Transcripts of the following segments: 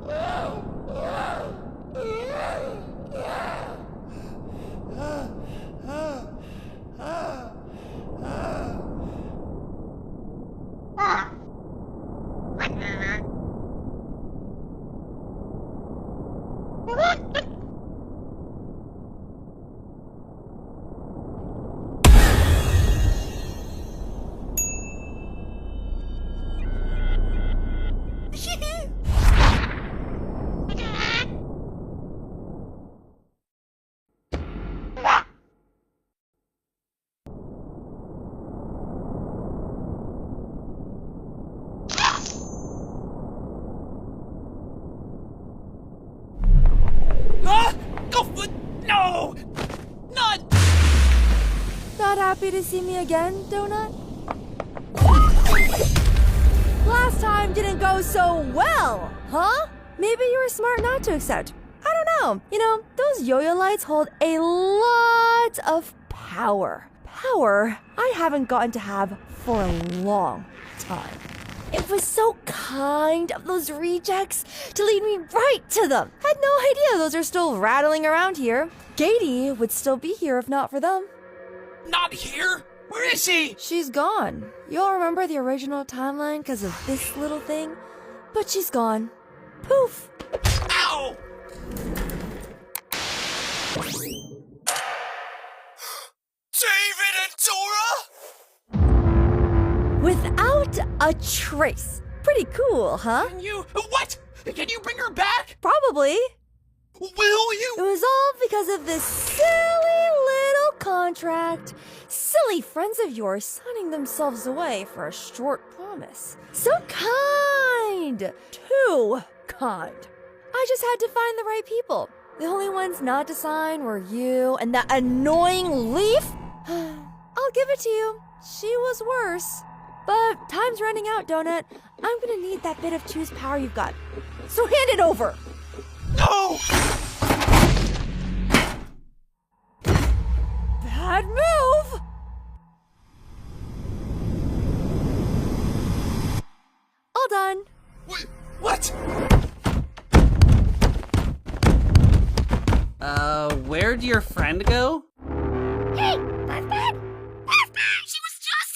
No! Not happy to see me again, Donut? Last time didn't go so well, huh? Maybe you were smart not to accept. I don't know. You know, those yo-yo lights hold a lot of power. Power I haven't gotten to have for a long time. It was so kind of those rejects to lead me right to them. Had no idea those are still rattling around here. Katie would still be here if not for them. Not here? Where is she? She's gone. You'll remember the original timeline because of this little thing? But she's gone. Poof! Ow! David and Dora? Without a trace. Pretty cool, huh? Can you... What? Can you bring her back? Probably. Will you? It was all because of this silly little contract. Silly friends of yours signing themselves away for a short promise. So kind. Too kind. I just had to find the right people. The only ones not to sign were you and that annoying Leaf. I'll give it to you. She was worse. But time's running out, Donut. I'm gonna need that bit of choose power you've got. So hand it over. No! Bad move! All done. What? Where'd your friend go? Hey, Buzzbud! Buzzbud! She was just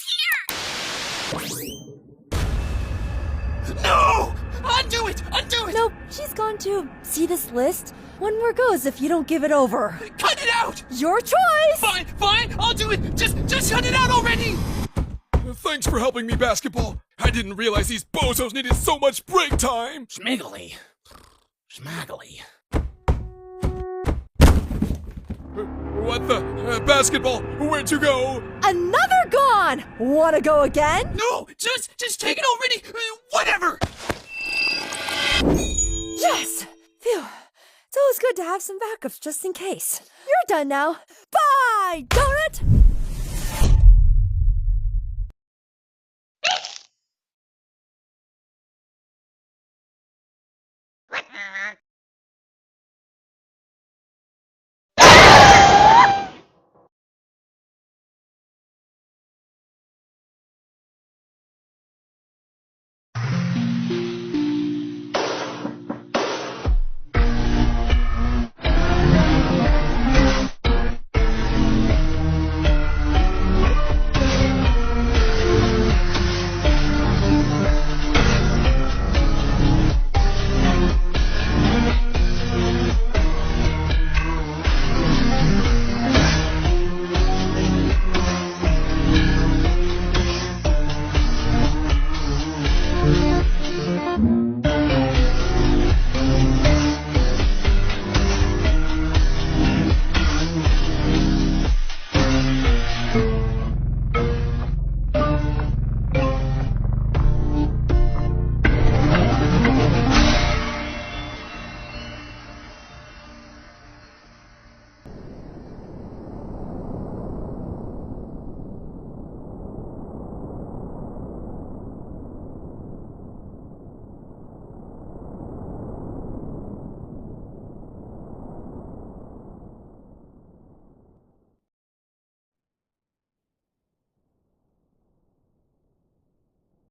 here! No! Undo it! Undo it! Nope, she's gone too. See this list? One more goes if you don't give it over. Cut it out! Your choice! Fine, I'll do it! Just cut it out already! Thanks for helping me, Basketball. I didn't realize these bozos needed so much break time. Schmiggly. Schmaggly. What the? Basketball, where'd you go? Another gone! Wanna go again? No! Just take it already! Whatever! Yes! Phew. It's always good to have some backups just in case. You're done now. Bye, Donut!